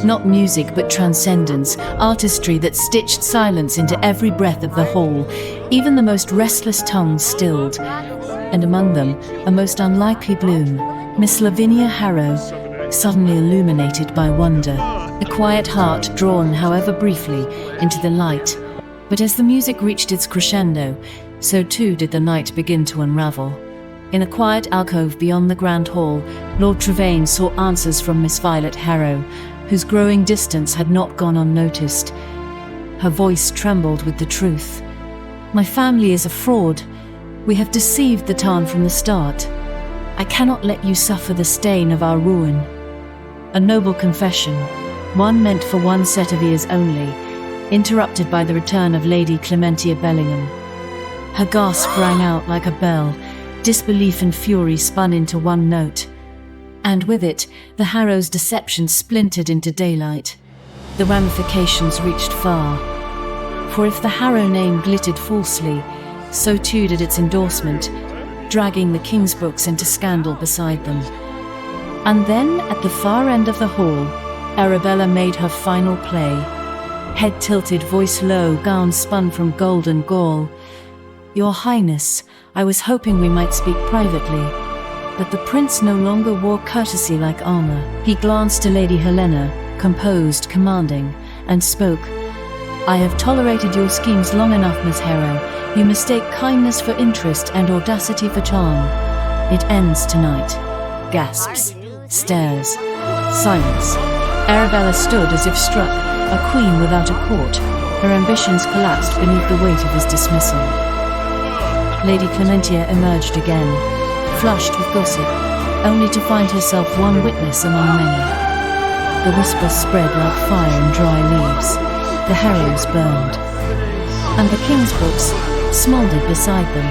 Not music, but transcendence, artistry that stitched silence into every breath of the hall. Even the most restless tongues stilled. And among them, a most unlikely bloom, Miss Lavinia Harrow, suddenly illuminated by wonder. A quiet heart drawn, however briefly, into the light. But as the music reached its crescendo, so too did the night begin to unravel. In a quiet alcove beyond the grand hall, Lord Trevane saw answers from Miss Violet Harrow, whose growing distance had not gone unnoticed. Her voice trembled with the truth. "My family is a fraud. We have deceived the Tarn from the start. I cannot let you suffer the stain of our ruin." A noble confession, one meant for one set of ears only, interrupted by the return of Lady Clementia Bellingham. Her gasp rang out like a bell. Disbelief and fury spun into one note. And with it, the Harrow's deception splintered into daylight. The ramifications reached far. For if the Harrow name glittered falsely, so too did its endorsement, dragging the King's books into scandal beside them. And then, at the far end of the hall, Arabella made her final play. Head tilted, voice low, gown spun from gold and gall. "Your Highness, I was hoping we might speak privately." But the prince no longer wore courtesy like armor. He glanced to Lady Helena, composed, commanding, and spoke. "I have tolerated your schemes long enough, Miss Harrow. You mistake kindness for interest and audacity for charm. It ends tonight." Gasps. Stares. Silence. Arabella stood as if struck, a queen without a court. Her ambitions collapsed beneath the weight of his dismissal. Lady Clementia emerged again, flushed with gossip, only to find herself one witness among many. The whispers spread like fire in dry leaves. The harrows burned, and the Kingsbrooks smouldered beside them.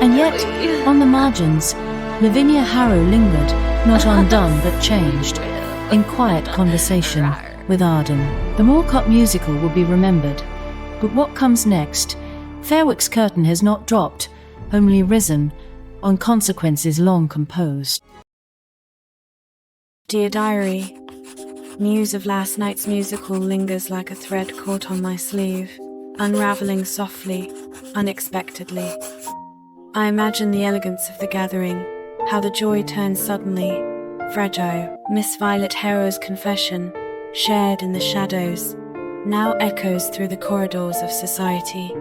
And yet, on the margins, Lavinia Harrow lingered, not undone but changed, in quiet conversation with Arden. The Morcott musical will be remembered, but what comes next? Fairwicke's curtain has not dropped, only risen, on consequences long composed. Dear Diary, news of last night's musical lingers like a thread caught on my sleeve, unraveling softly, unexpectedly. I imagine the elegance of the gathering, how the joy turned suddenly, fragile. Miss Violet Harrow's confession, shared in the shadows, now echoes through the corridors of society.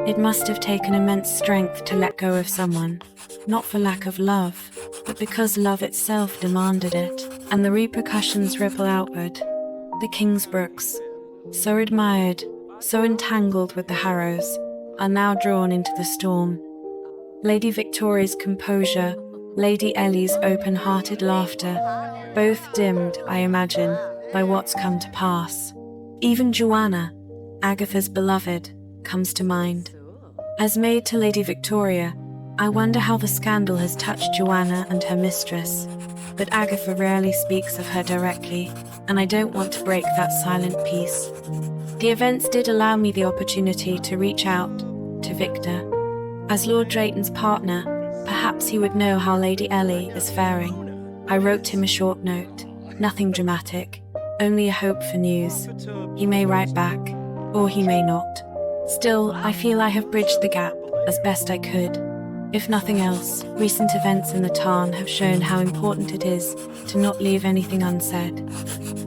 It must have taken immense strength to let go of someone, not for lack of love, but because love itself demanded it, and the repercussions ripple outward. The Kingsbrooks, so admired, so entangled with the Harrows, are now drawn into the storm. Lady Victoria's composure, Lady Ellie's open-hearted laughter, both dimmed, I imagine, by what's come to pass. Even Joanna, Agatha's beloved, comes to mind. As maid to Lady Victoria, I wonder how the scandal has touched Joanna and her mistress, but Agatha rarely speaks of her directly, and I don't want to break that silent peace. The events did allow me the opportunity to reach out to Victor. As Lord Drayton's partner, perhaps he would know how Lady Ellie is faring. I wrote him a short note, nothing dramatic, only a hope for news. He may write back, or he may not. Still, I feel I have bridged the gap as best I could. If nothing else, recent events in the Tarn have shown how important it is to not leave anything unsaid.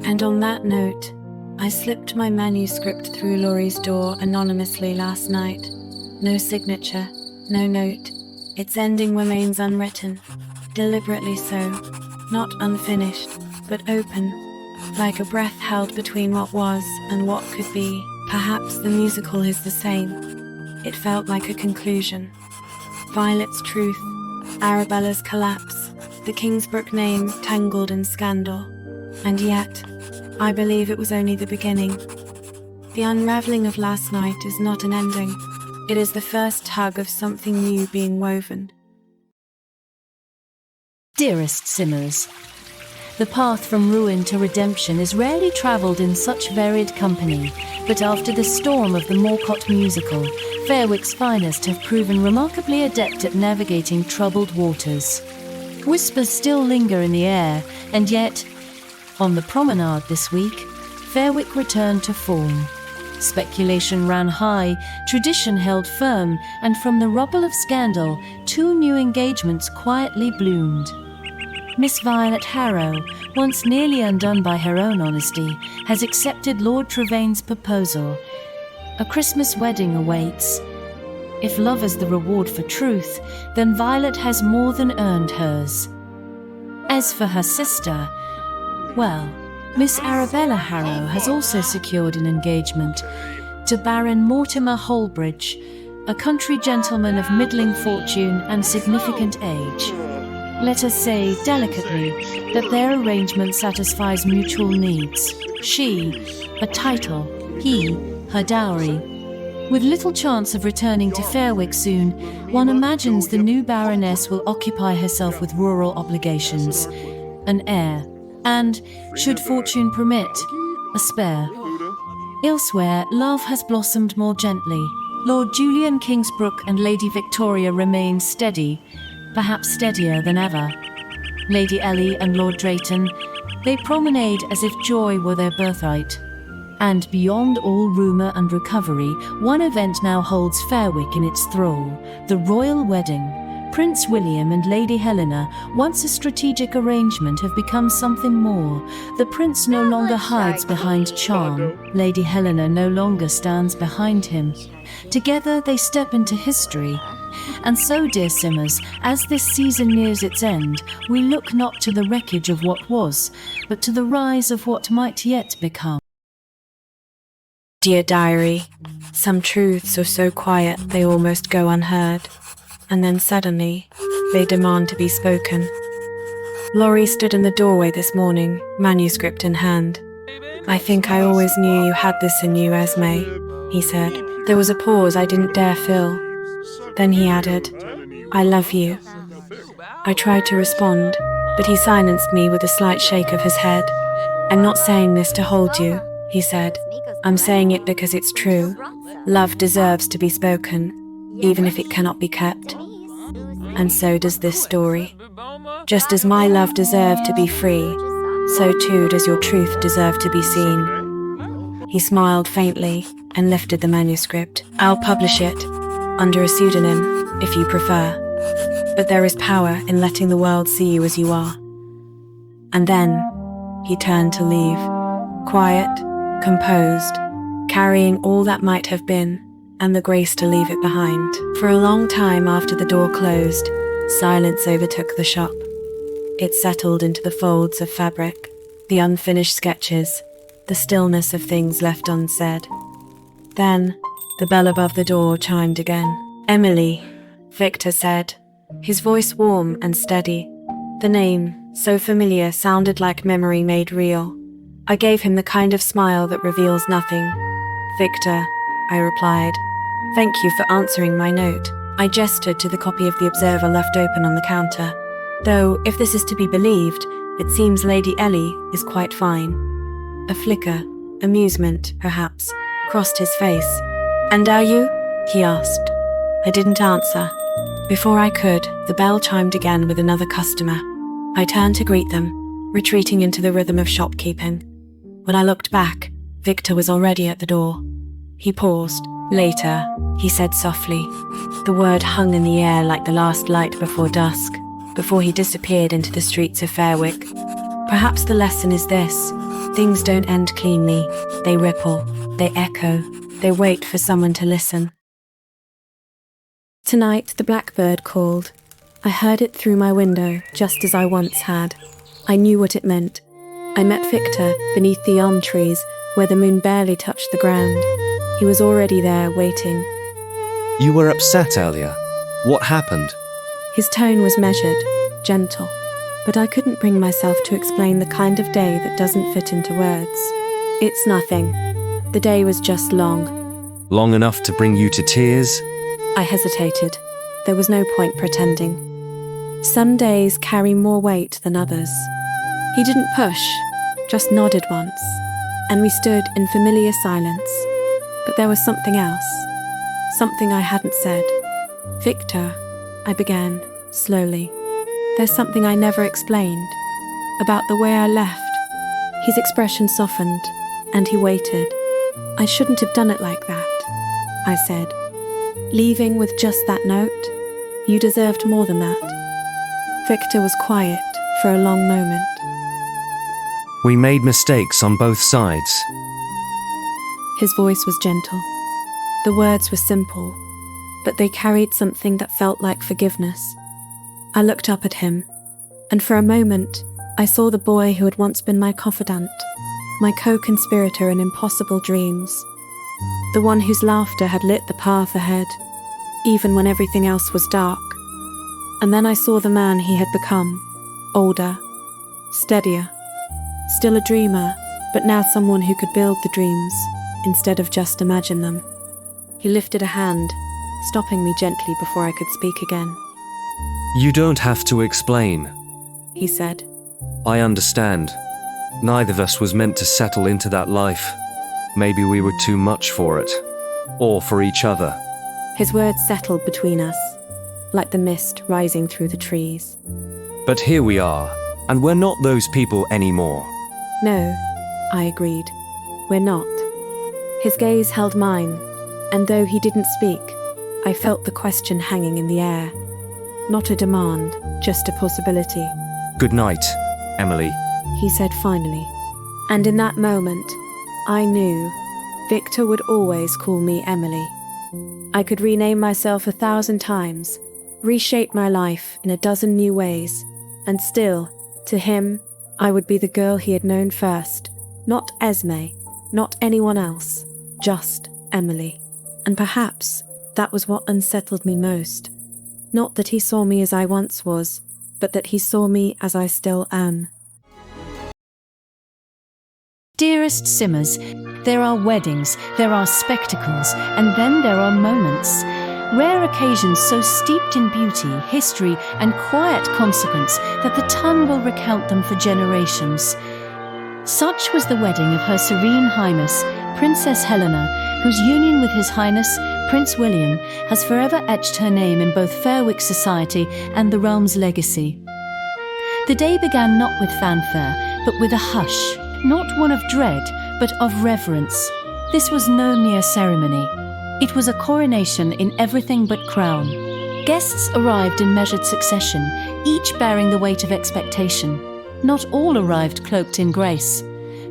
And on that note, I slipped my manuscript through Laurie's door anonymously last night. No signature, no note. Its ending remains unwritten, deliberately so, not unfinished, but open, like a breath held between what was and what could be. Perhaps the musical is the same. It felt like a conclusion. Violet's truth, Arabella's collapse, the Kingsbrook name tangled in scandal. And yet, I believe it was only the beginning. The unraveling of last night is not an ending. It is the first tug of something new being woven. Dearest Simmers, the path from ruin to redemption is rarely travelled in such varied company, but after the storm of the Morcott musical, Fairwicke's finest have proven remarkably adept at navigating troubled waters. Whispers still linger in the air, and yet, on the promenade this week, Fairwicke returned to form. Speculation ran high, tradition held firm, and from the rubble of scandal, 2 new engagements quietly bloomed. Miss Violet Harrow, once nearly undone by her own honesty, has accepted Lord Trevaine's proposal. A Christmas wedding awaits. If love is the reward for truth, then Violet has more than earned hers. As for her sister, well, Miss Arabella Harrow has also secured an engagement to Baron Mortimer Holbridge, a country gentleman of middling fortune and significant age. Let us say delicately that their arrangement satisfies mutual needs. She, a title, he, her dowry. With little chance of returning to Fairwicke soon, one imagines the new Baroness will occupy herself with rural obligations, an heir, and, should fortune permit, a spare. Elsewhere, love has blossomed more gently. Lord Julian Kingsbrook and Lady Victoria remain steady, perhaps steadier than ever. Lady Ellie and Lord Drayton, they promenade as if joy were their birthright. And beyond all rumour and recovery, one event now holds Fairwicke in its thrall, the royal wedding. Prince William and Lady Helena, once a strategic arrangement, have become something more. The prince no longer hides behind charm. Lady Helena no longer stands behind him. Together they step into history. And so, dear Simmers, as this season nears its end, we look not to the wreckage of what was, but to the rise of what might yet become. Dear Diary, some truths are so quiet they almost go unheard, and then suddenly they demand to be spoken. Laurie stood in the doorway this morning, manuscript in hand. "I think I always knew you had this in you, Esme," he said. There was a pause I didn't dare fill. Then he added, "I love you." I tried to respond, but he silenced me with a slight shake of his head. "I'm not saying this to hold you," he said. "I'm saying it because it's true. Love deserves to be spoken, even if it cannot be kept. And so does this story. Just as my love deserved to be free, so too does your truth deserve to be seen." He smiled faintly and lifted the manuscript. "I'll publish it, under a pseudonym, if you prefer. But there is power in letting the world see you as you are." And then he turned to leave, quiet, composed, carrying all that might have been, and the grace to leave it behind. For a long time after the door closed, silence overtook the shop. It settled into the folds of fabric, the unfinished sketches, the stillness of things left unsaid. Then, the bell above the door chimed again. "Emily," Victor said, his voice warm and steady. The name, so familiar, sounded like memory made real. I gave him the kind of smile that reveals nothing. "Victor," I replied, "thank you for answering my note." I gestured to the copy of The Observer left open on the counter. Though, if this is to be believed, it seems Lady Ellie is quite fine. A flicker, amusement, perhaps, crossed his face. "And are you?" he asked. I didn't answer. Before I could, the bell chimed again with another customer. I turned to greet them, retreating into the rhythm of shopkeeping. When I looked back, Victor was already at the door. He paused. "Later," he said softly. The word hung in the air like the last light before dusk, before he disappeared into the streets of Fairwicke. Perhaps the lesson is this: things don't end cleanly. They ripple, they echo, they wait for someone to listen. Tonight, the blackbird called. I heard it through my window, just as I once had. I knew what it meant. I met Victor beneath the elm trees, where the moon barely touched the ground. He was already there, waiting. You were upset earlier. What happened? His tone was measured, gentle, but I couldn't bring myself to explain the kind of day that doesn't fit into words. "It's nothing. The day was just long." Long enough to bring you to tears? I hesitated. There was no point pretending. Some days carry more weight than others. He didn't push, just nodded once, and we stood in familiar silence. But there was something else, something I hadn't said. "Victor," I began, slowly, "there's something I never explained, about the way I left." His expression softened, and he waited. "I shouldn't have done it like that," I said. "Leaving with just that note? You deserved more than that." Victor was quiet for a long moment. We made mistakes on both sides. His voice was gentle. The words were simple, but they carried something that felt like forgiveness. I looked up at him, and for a moment, I saw the boy who had once been my confidant, my co-conspirator in impossible dreams, the one whose laughter had lit the path ahead, even when everything else was dark. And then I saw the man he had become, older, steadier, still a dreamer, but now someone who could build the dreams instead of just imagine them. He lifted a hand, stopping me gently before I could speak again. You don't have to explain, he said. I understand. Neither of us was meant to settle into that life. Maybe we were too much for it. Or for each other. His words settled between us, like the mist rising through the trees. But here we are, and we're not those people anymore. No, I agreed. We're not. His gaze held mine, and though he didn't speak, I felt the question hanging in the air. Not a demand, just a possibility. Good night, Emily, he said finally. And in that moment, I knew Victor would always call me Emily. I could rename myself 1,000 times, reshape my life in a dozen new ways, and still, to him, I would be the girl he had known first. Not Esme, not anyone else, just Emily. And perhaps that was what unsettled me most. Not that he saw me as I once was, but that he saw me as I still am. Dearest Simmers, there are weddings, there are spectacles, and then there are moments. Rare occasions so steeped in beauty, history, and quiet consequence that the tongue will recount them for generations. Such was the wedding of Her Serene Highness, Princess Helena, whose union with His Highness, Prince William, has forever etched her name in both Fairwicke society and the realm's legacy. The day began not with fanfare, but with a hush, not one of dread, but of reverence. This was no mere ceremony. It was a coronation in everything but crown. Guests arrived in measured succession, each bearing the weight of expectation. Not all arrived cloaked in grace.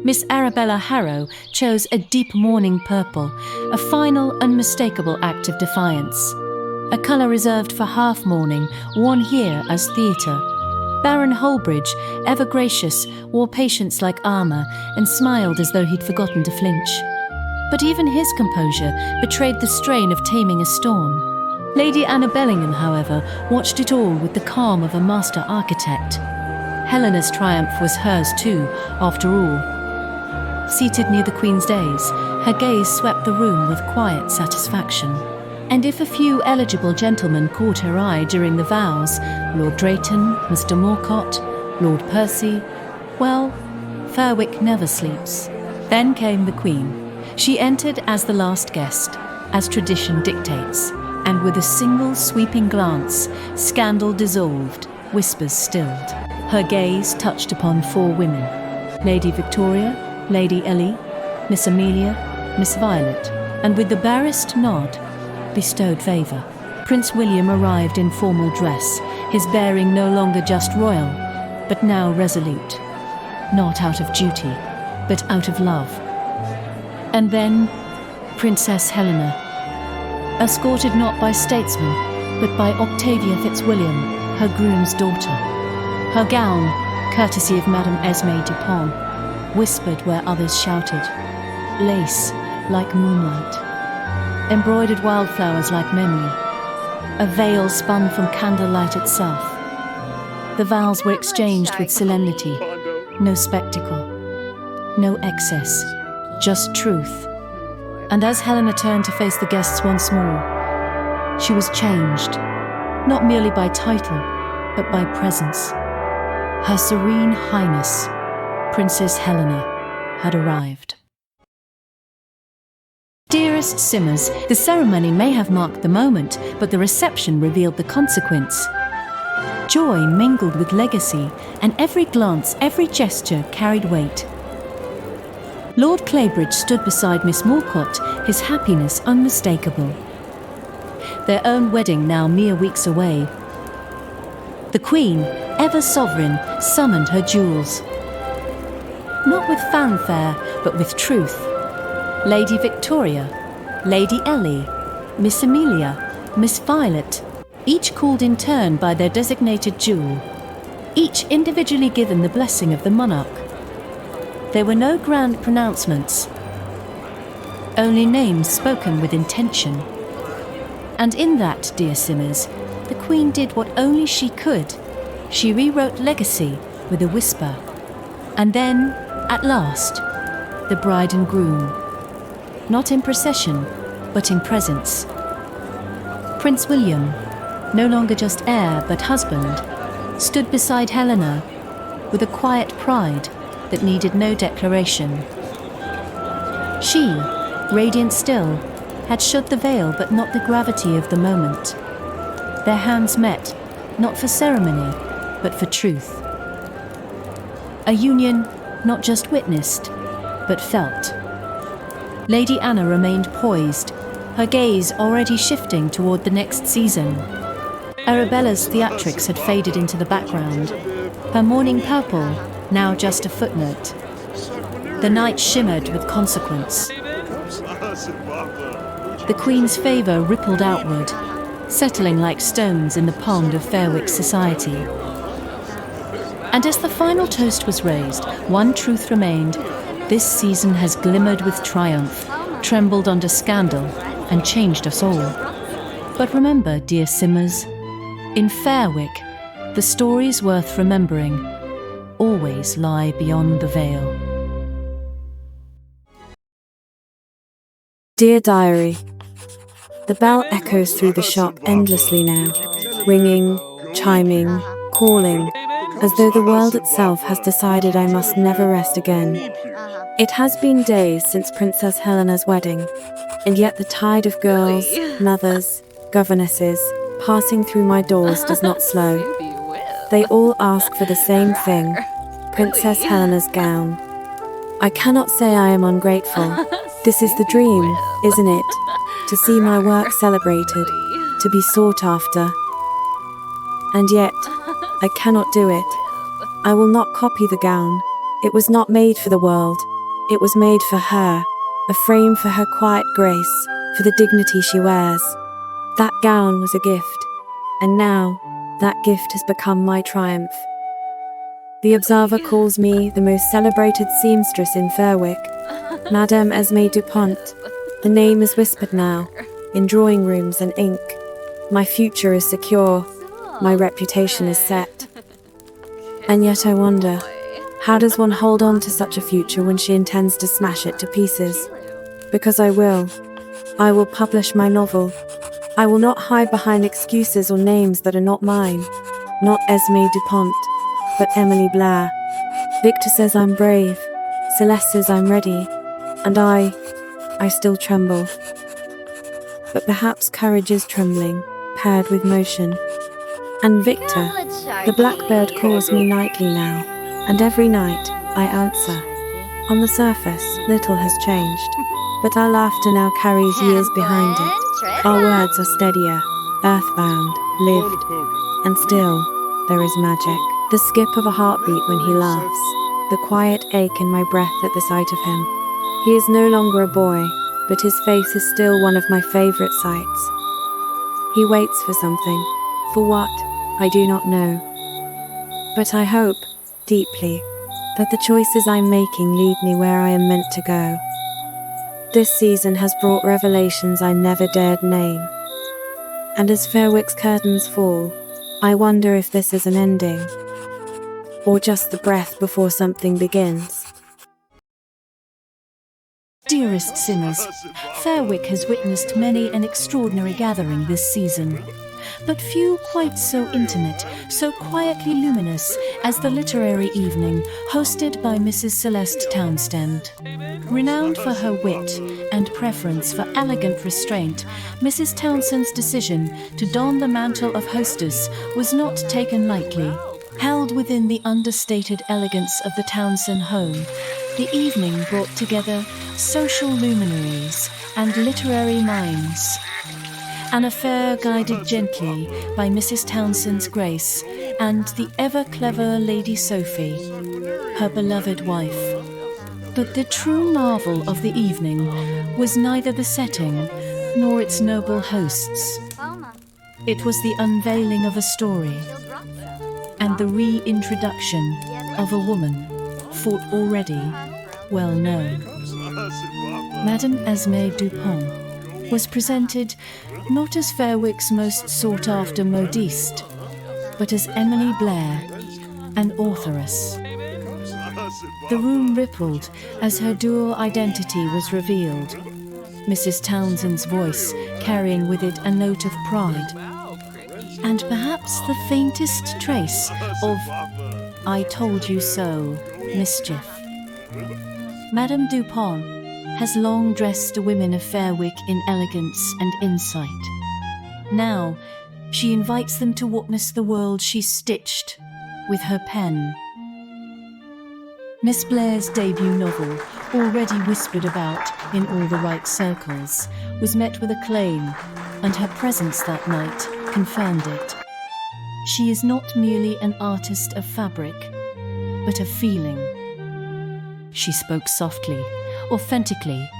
Miss Arabella Harrow chose a deep mourning purple, a final, unmistakable act of defiance. A colour reserved for half mourning, worn here as theatre. Baron Holbridge, ever gracious, wore patience like armour and smiled as though he'd forgotten to flinch. But even his composure betrayed the strain of taming a storm. Lady Anna Bellingham, however, watched it all with the calm of a master architect. Helena's triumph was hers too, after all. Seated near the Queen's dais, her gaze swept the room with quiet satisfaction. And if a few eligible gentlemen caught her eye during the vows, Lord Drayton, Mr. Morcott, Lord Percy, well, Fairwicke never sleeps. Then came the Queen. She entered as the last guest, as tradition dictates, and with a single sweeping glance, scandal dissolved, whispers stilled. Her gaze touched upon 4 women: Lady Victoria, Lady Ellie, Miss Amelia, Miss Violet, and with the barest nod, bestowed favour. Prince William arrived in formal dress, his bearing no longer just royal, but now resolute, not out of duty, but out of love. And then Princess Helena, escorted not by statesmen, but by Octavia Fitzwilliam, her groom's daughter. Her gown, courtesy of Madame Esme Dupont, whispered where others shouted, lace like moonlight, embroidered wildflowers like memory, a veil spun from candlelight itself. The vows were exchanged with solemnity, no spectacle, no excess, just truth. And as Helena turned to face the guests once more, she was changed, not merely by title, but by presence. Her Serene Highness, Princess Helena, had arrived. Dearest Simmers, the ceremony may have marked the moment, but the reception revealed the consequence. Joy mingled with legacy, and every glance, every gesture carried weight. Lord Claybridge stood beside Miss Morcott, his happiness unmistakable. Their own wedding now mere weeks away. The Queen, ever sovereign, summoned her jewels. Not with fanfare, but with truth. Lady Victoria, Lady Ellie, Miss Amelia, Miss Violet, each called in turn by their designated jewel, each individually given the blessing of the monarch. There were no grand pronouncements, only names spoken with intention. And in that, dear Simmers, the Queen did what only she could. She rewrote legacy with a whisper. And then, at last, the bride and groom. Not in procession, but in presence. Prince William, no longer just heir but husband, stood beside Helena with a quiet pride that needed no declaration. She, radiant still, had shed the veil but not the gravity of the moment. Their hands met, not for ceremony, but for truth. A union not just witnessed, but felt. Lady Anna remained poised, her gaze already shifting toward the next season. Arabella's theatrics had faded into the background, her mourning purple now just a footnote. The night shimmered with consequence. The Queen's favour rippled outward, settling like stones in the pond of Fairwicke society. And as the final toast was raised, one truth remained: this season has glimmered with triumph, trembled under scandal, and changed us all. But remember, dear Simmers, in Fairwicke, The stories worth remembering always lie beyond the veil. Dear Diary, the bell echoes through the shop endlessly now, ringing, chiming, calling, as though the world itself has decided I must never rest again. It has been days since Princess Helena's wedding, and yet the tide of girls, mothers, governesses passing through my doors does not slow. They all ask for the same thing, Princess Helena's gown. I cannot say I am ungrateful. This is the dream, isn't it? To see my work celebrated, to be sought after. And yet, I cannot do it. I will not copy the gown. It was not made for the world. It was made for her, a frame for her quiet grace, for the dignity she wears. That gown was a gift, and now that gift has become my triumph. The Observer calls me the most celebrated seamstress in Fairwicke, Madame Esme Dupont. The name is whispered now, in drawing rooms and ink. My future is secure, my reputation is set. And yet I wonder, how does one hold on to such a future when she intends to smash it to pieces? Because I will publish my novel. I will not hide behind excuses or names that are not mine. Not Esme Dupont, but Emily Blair. Victor says I'm brave, Celeste says I'm ready, and I still tremble. But perhaps courage is trembling, paired with motion. And Victor, the blackbird calls me nightly now, and every night I answer. On the surface, little has changed, but our laughter now carries years behind it. Our words are steadier, earthbound, lived, and still there is magic. The skip of a heartbeat when he laughs, the quiet ache in my breath at the sight of him. He is no longer a boy, but his face is still one of my favorite sights. He waits for something. For what, I do not know. But I hope, deeply, that the choices I'm making lead me where I am meant to go. This season has brought revelations I never dared name. And as Fairwicke's curtains fall, I wonder if this is an ending, or just the breath before something begins. Dearest sinners, Fairwicke has witnessed many an extraordinary gathering this season, but few quite so intimate, so quietly luminous as the literary evening hosted by Mrs. Celeste Townsend. Renowned for her wit and preference for elegant restraint, Mrs. Townsend's decision to don the mantle of hostess was not taken lightly. Held within the understated elegance of the Townsend home, the evening brought together social luminaries and literary minds. An affair guided gently by Mrs. Townsend's grace and the ever-clever Lady Sophie, her beloved wife. But the true marvel of the evening was neither the setting nor its noble hosts. It was the unveiling of a story and the reintroduction of a woman fought already well known. Madame Esme Dupont was presented not as Fairwicke's most sought-after modiste, but as Emily Blair, an authoress. The room rippled as her dual identity was revealed, Mrs. Townsend's voice carrying with it a note of pride, and perhaps the faintest trace of "I told you so" mischief. Madame Dupont has long dressed the women of Fairwicke in elegance and insight. Now, she invites them to witness the world she stitched with her pen. Miss Blair's debut novel, already whispered about in all the right circles, was met with acclaim, and her presence that night confirmed it. She is not merely an artist of fabric, but of feeling. She spoke softly, authentically,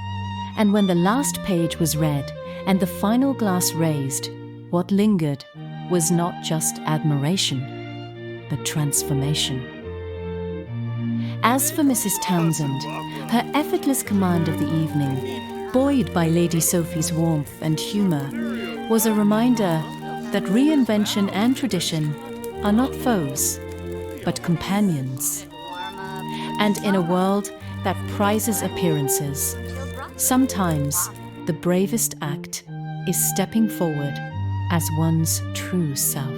and when the last page was read and the final glass raised, what lingered was not just admiration, but transformation. As for Mrs. Townsend, her effortless command of the evening, buoyed by Lady Sophie's warmth and humour, was a reminder that reinvention and tradition are not foes, but companions. And in a world that prizes appearances, sometimes the bravest act is stepping forward as one's true self.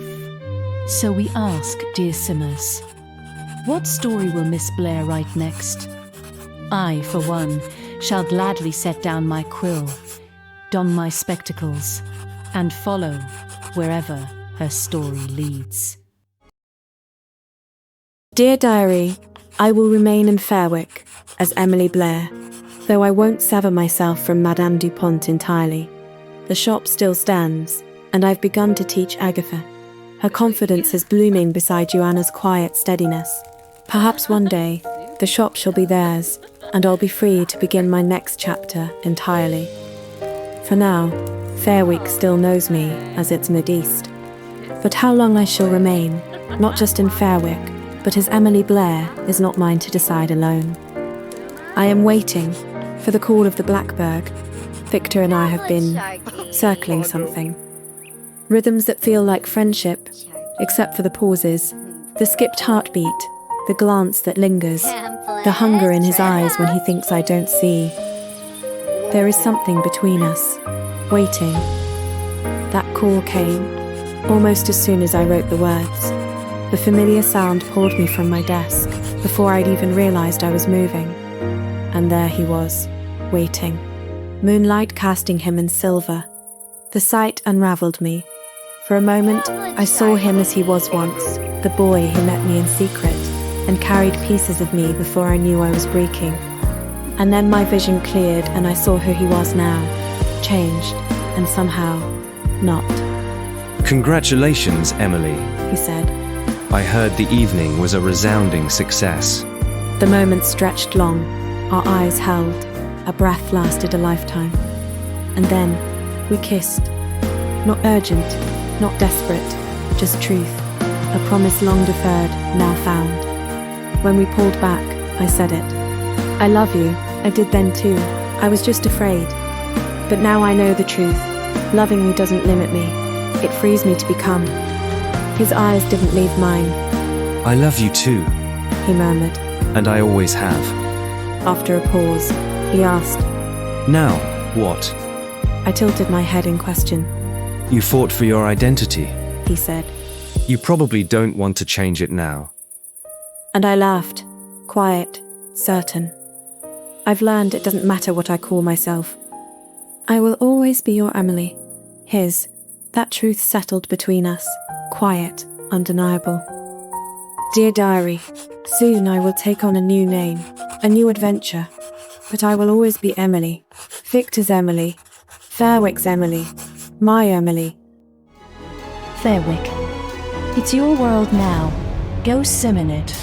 So we ask, dear Simmers, what story will Miss Blair write next? I, for one, shall gladly set down my quill, don my spectacles, and follow wherever her story leads. Dear Diary, I will remain in Fairwicke as Emily Blair, though I won't sever myself from Madame Dupont entirely. The shop still stands, and I've begun to teach Agatha. Her confidence is blooming beside Joanna's quiet steadiness. Perhaps one day, the shop shall be theirs, and I'll be free to begin my next chapter entirely. For now, Fairwicke still knows me as its Modiste. But how long I shall remain, not just in Fairwicke, but as Emily Blair, is not mine to decide alone. I am waiting for the call of the blackbird. Victor and I have been circling something. Rhythms that feel like friendship, except for the pauses, the skipped heartbeat, the glance that lingers, the hunger in his eyes when he thinks I don't see. There is something between us, waiting. That call came, almost as soon as I wrote the words. The familiar sound pulled me from my desk before I'd even realized I was moving. And there he was, waiting. Moonlight casting him in silver. The sight unraveled me. For a moment, I saw him as he was once, the boy who met me in secret and carried pieces of me before I knew I was breaking. And then my vision cleared and I saw who he was now, changed, and somehow not. Congratulations, Emily, He said. I heard the evening was a resounding success. The moment stretched long, our eyes held, a breath lasted a lifetime. And then we kissed. Not urgent, not desperate, just truth, a promise long deferred, now found. When we pulled back, I said it. I love you, I did then too, I was just afraid. But now I know the truth. Loving me doesn't limit me, it frees me to become. His eyes didn't leave mine. I love you too, He murmured. and I always have. After a pause, he asked. Now, what? I tilted my head in question. You fought for your identity. He said. You probably don't want to change it now. And I laughed, quiet, certain. I've learned it doesn't matter what I call myself. I will always be your Emily, his. That truth settled between us, quiet, undeniable. Dear Diary, soon I will take on a new name, a new adventure, but I will always be Emily, Victor's Emily, Fairwicke's Emily, my Emily. Fairwicke, it's your world now. Go sim in it.